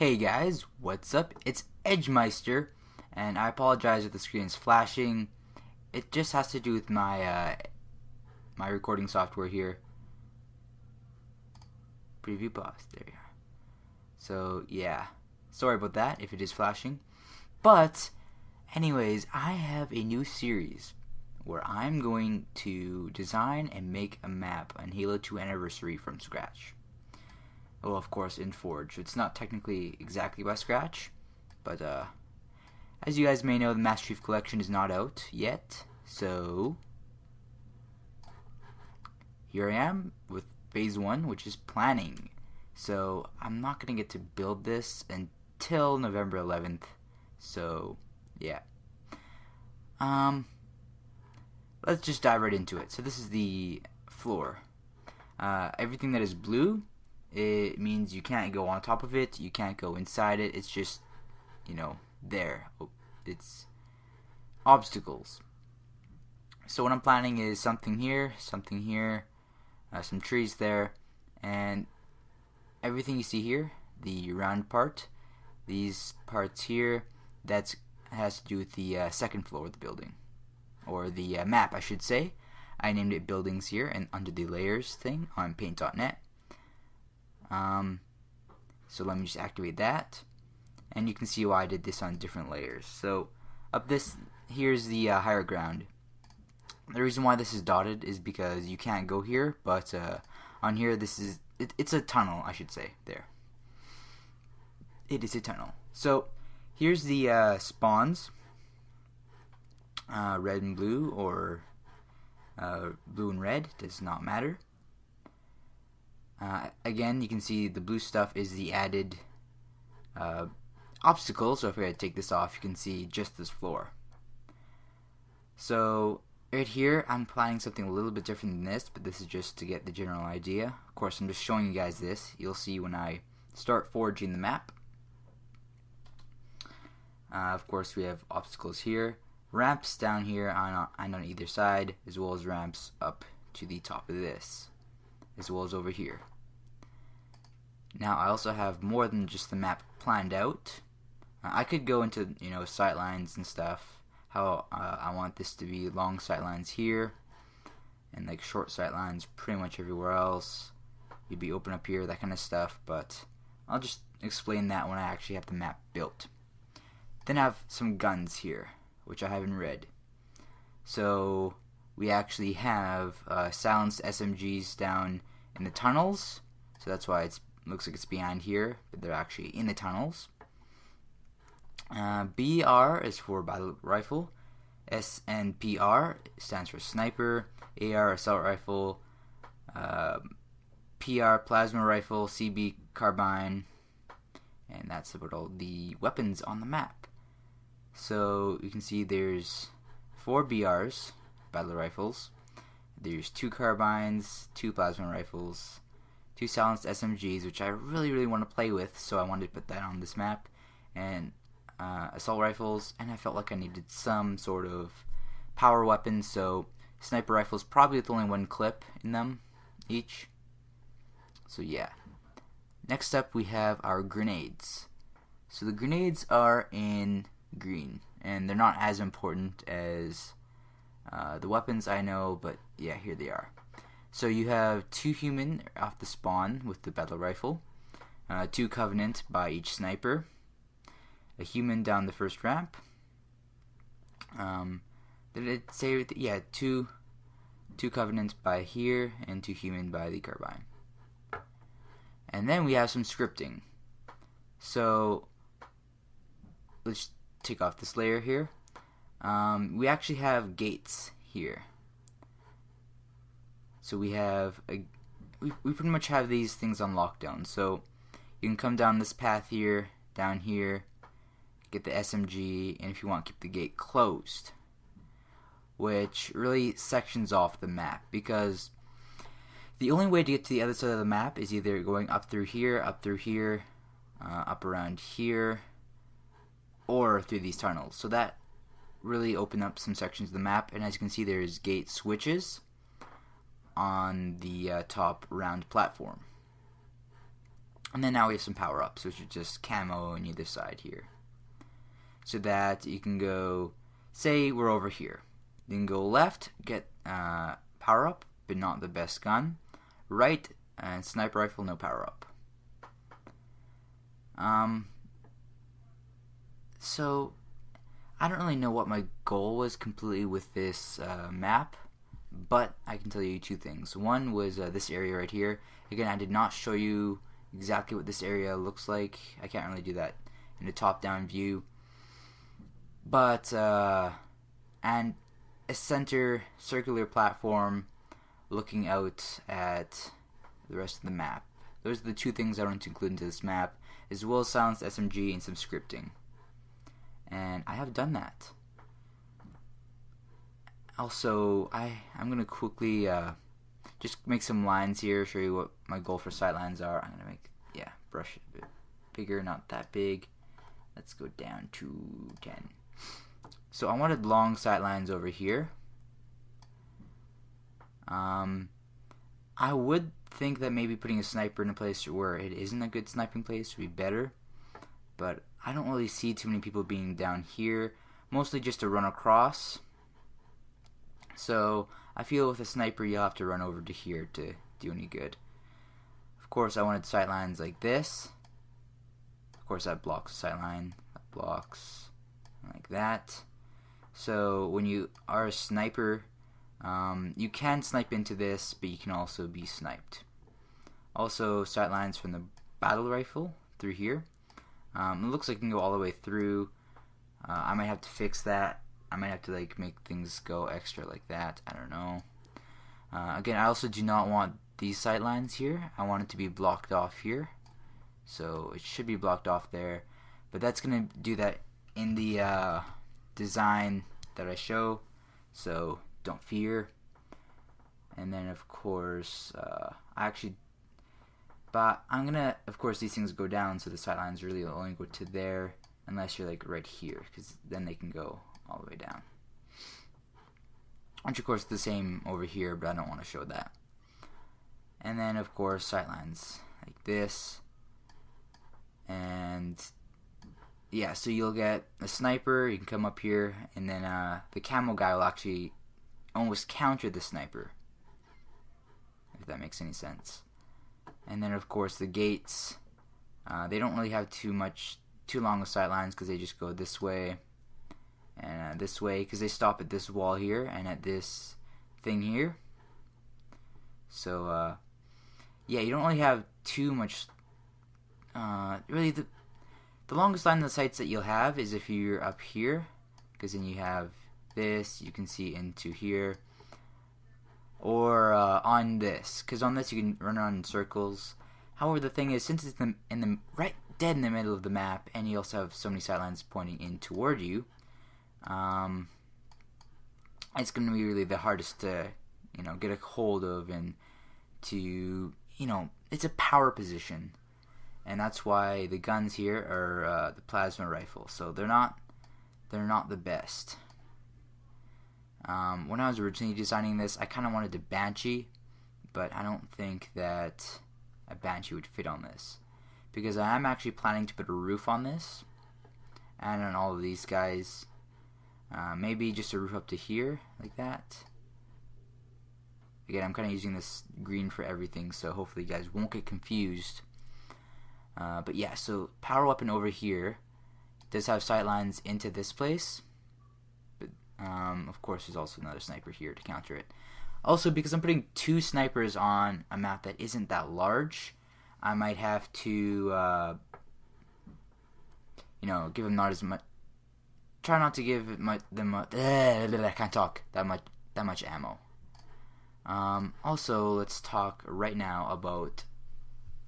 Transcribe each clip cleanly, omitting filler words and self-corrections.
Hey guys, what's up? It's Edgemeister, and I apologize if the screen is flashing. It just has to do with my my recording software here. Preview pause. There you are. So yeah, sorry about that if it is flashing. But anyways, I have a new series where I'm going to design and make a map on Halo 2 Anniversary from scratch. Well, of course, in Forge. It's not technically exactly by scratch, but as you guys may know, the Master Chief Collection is not out yet, so here I am with Phase 1, which is planning. So I'm not going to get to build this until November 11th, so yeah. Let's just dive right into it. So this is the floor. Everything that is blue, it means you can't go on top of it, you can't go inside it, it's just, you know, there. It's obstacles. So what I'm planning is something here, some trees there, and everything you see here, the round part, these parts here, that has to do with the second floor of the building, or the map I should say. I named it buildings here and under the layers thing on paint.net. So let me just activate that, and you can see why I did this on different layers. So here's the higher ground. The reason why this is dotted is because you can't go here, but on here it's a tunnel, I should say. There, it is a tunnel. So here's the spawns, red and blue, or blue and red, does not matter. Again, you can see the blue stuff is the added obstacle, so if I take this off, you can see just this floor. So right here, I'm planning something a little bit different than this, but this is just to get the general idea. Of course, I'm just showing you guys this. You'll see when I start forging the map. Of course, we have obstacles here, ramps down here on either side, as well as ramps up to the top of this, as well as over here. Now I also have more than just the map planned out. I could go into, you know, sightlines and stuff, how I want this to be long sightlines here and like short sightlines pretty much everywhere else. You'd be open up here, that kind of stuff, but I'll just explain that when I actually have the map built. Then I have some guns here, which I have in red. So we actually have silenced SMGs down in the tunnels, so that's why it looks like it's behind here, but they're actually in the tunnels. BR is for battle rifle, SNPR stands for sniper, AR assault rifle, PR plasma rifle, CB carbine, and that's about all the weapons on the map. So you can see there's 4 BRs, battle rifles, there's 2 carbines, 2 plasma rifles, 2 silenced SMGs, which I really want to play with, so I wanted to put that on this map, and assault rifles, and I felt like I needed some sort of power weapon, so sniper rifles probably with only 1 clip in them each. So yeah. Next up we have our grenades. So the grenades are in green, and they're not as important as the weapons, I know, but yeah, here they are. So you have 2 human off the spawn with the battle rifle, 2 covenant by each sniper, a human down the first ramp. Did it say? Yeah, 2 covenant by here and 2 human by the carbine. And then we have some scripting. So let's take off this layer here. We actually have gates here. So we have we pretty much have these things on lockdown. So you can come down this path here, down here, get the SMG, and if you want, keep the gate closed, which really sections off the map, because the only way to get to the other side of the map is either going up through here, up around here, or through these tunnels. So that really opened up some sections of the map, and as you can see, there's gate switches on the top round platform. And then now we have some power-ups, which are just camo on either side here. So that you can go, say we're over here. You can go left, get power-up, but not the best gun. Right, and sniper rifle, no power-up. So, I don't really know what my goal was completely with this map, but I can tell you two things. One was this area right here. Again, I did not show you exactly what this area looks like. I can't really do that in a top-down view. But, and a center circular platform looking out at the rest of the map. Those are the two things I wanted to include into this map, as well as silenced SMG and some scripting. And I have done that. Also, I'm going to quickly just make some lines here, show you what my goal for sight lines are. I'm going to make, brush it a bit bigger, not that big. Let's go down to 10. So I wanted long sight lines over here. I would think that maybe putting a sniper in a place where it isn't a good sniping place would be better, but I don't really see too many people being down here, mostly just to run across. So I feel with a sniper you'll have to run over to here to do any good. Of course I wanted sight lines like this. Of course that blocks the sight line, that blocks like that. So when you are a sniper, you can snipe into this, but you can also be sniped. Also, sight lines from the battle rifle through here. It looks like it can go all the way through. I might have to fix that. I might have to like make things go extra like that. I don't know. Again, I also do not want these sight lines here. I want it to be blocked off here. So it should be blocked off there. But that's going to do that in the design that I show. So don't fear. And then of course but I'm gonna, of course these things go down, so the sight lines really only go to there unless you're like right here, because then they can go all the way down, which of course is the same over here, but I don't want to show that. And then of course sight lines like this, and yeah, so you'll get a sniper, you can come up here, and then the camo guy will actually almost counter the sniper, if that makes any sense. And then of course the gates, they don't really have too long of sight lines, because they just go this way and this way, because they stop at this wall here and at this thing here. So yeah, you don't really have too much. Really, the longest line of sights that you'll have is if you're up here, because then you have this, you can see into here, or on this, because on this you can run around in circles. However, the thing is, since it's in the right dead in the middle of the map, and you also have so many sight lines pointing in toward you, it's going to be really the hardest to get a hold of, and to it's a power position, and that's why the guns here are the plasma rifle. So they're not the best. When I was originally designing this, I kind of wanted a Banshee, but I don't think that a Banshee would fit on this, because I am actually planning to put a roof on this and on all of these guys. Maybe just a roof up to here like that. Again, I'm kind of using this green for everything, so hopefully you guys won't get confused. But yeah, so power weapon over here does have sight lines into this place. Of course, there's also another sniper here to counter it. Also, because I'm putting two snipers on a map that isn't that large, I might have to, give them not as much. Try not to give them. I can't talk that much ammo. Also, let's talk right now about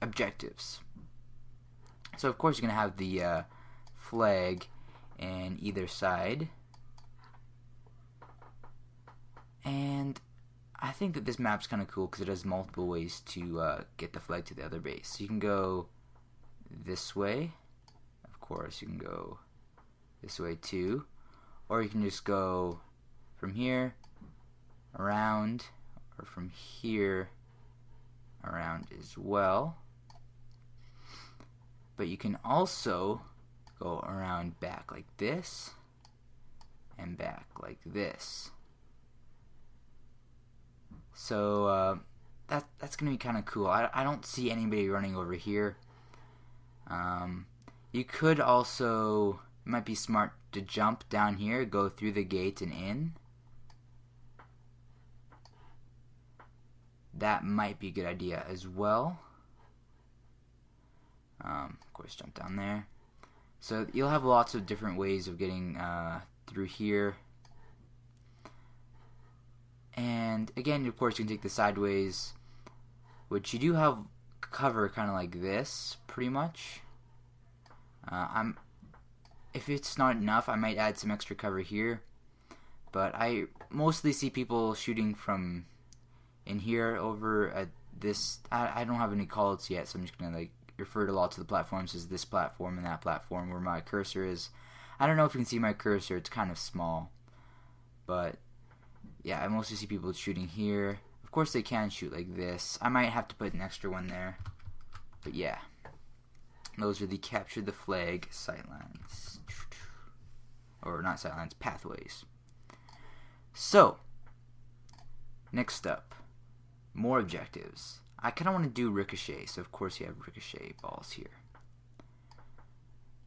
objectives. So, of course, you're gonna have the flag in either side. And I think that this map's kind of cool because it has multiple ways to get the flag to the other base. So you can go this way. Of course, you can go this way too. Or you can just go from here around, or from here around as well. but you can also go around back like this and back like this. So that's gonna be kind of cool. I don't see anybody running over here. You could also, it might be smart to jump down here, go through the gate and in. That might be a good idea as well. Of course, jump down there. So you'll have lots of different ways of getting through here. And again, of course, you can take the sideways, which you do have cover kind of like this, pretty much. If it's not enough, I might add some extra cover here. But I mostly see people shooting from in here over at this. I don't have any callouts yet, so I'm just gonna like refer to lots of the platforms as this platform and that platform where my cursor is. I don't know if you can see my cursor, it's kind of small, but yeah, I mostly see people shooting here. Of course they can shoot like this. I might have to put an extra one there, but yeah, those are the capture the flag sightlines, or not sightlines, pathways. So next up, more objectives. I kind of want to do ricochet, so of course you have ricochet balls here.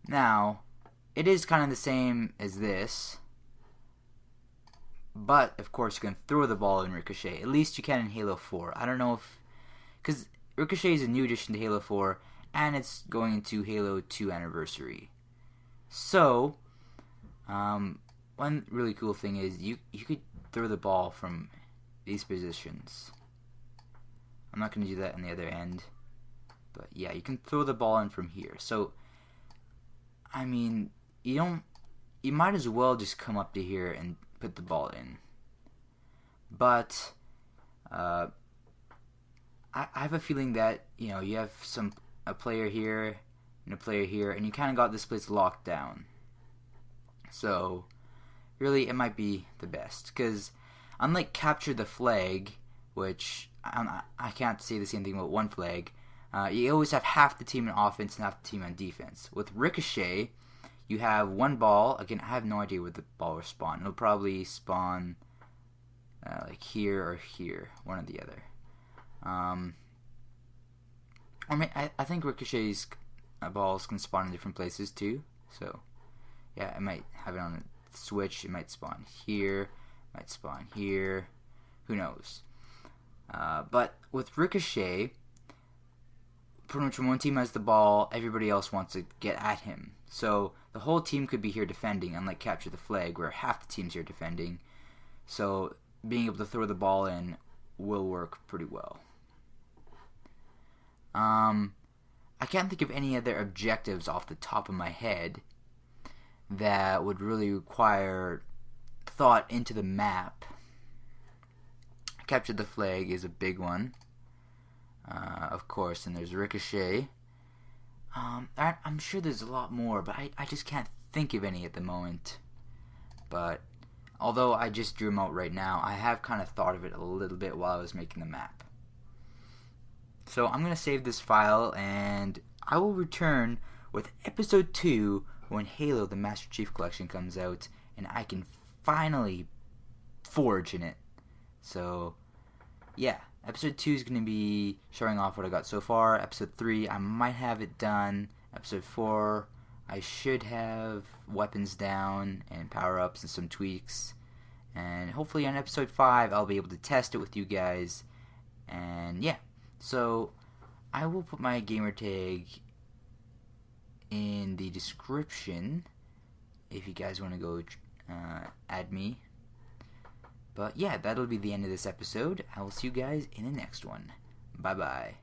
Now, it is kind of the same as this, but of course you can throw the ball in ricochet. At least you can in Halo 4. I don't know if, because ricochet is a new addition to Halo 4, and it's going into Halo 2 Anniversary. So, one really cool thing is you could throw the ball from these positions. I'm not going to do that on the other end, but yeah, you can throw the ball in from here. So, I mean, you might as well just come up to here and put the ball in. But I have a feeling that, you know, you have a player here and a player here, and you kind of got this place locked down. So really, it might be the best, because unlike capture the flag, which I can't say the same thing about one flag, you always have half the team on offense and half the team on defense. With ricochet, you have one ball. Again, I have no idea where the ball will spawn. It'll probably spawn like here or here, one or the other. I mean, I think ricochet's balls can spawn in different places too. So yeah, I might have it on a switch. It might spawn here, might spawn here. Who knows? But with ricochet, pretty much when one team has the ball, everybody else wants to get at him. So the whole team could be here defending, unlike capture the flag, where half the team's here defending. So being able to throw the ball in will work pretty well. I can't think of any other objectives off the top of my head that would really require thought into the map. Capture the flag is a big one, of course, and there's ricochet. I'm sure there's a lot more, but I just can't think of any at the moment. But although I just drew them out right now, I have kind of thought of it a little bit while I was making the map. So I'm going to save this file, and I will return with episode 2 when Halo the Master Chief Collection comes out, and I can finally forge in it. So yeah, episode 2 is going to be showing off what I got so far. Episode 3, I might have it done. Episode 4, I should have weapons down and power-ups and some tweaks. And hopefully on episode 5, I'll be able to test it with you guys. And yeah, so I will put my gamer tag in the description if you guys want to go add me. But yeah, that'll be the end of this episode. I will see you guys in the next one. Bye-bye.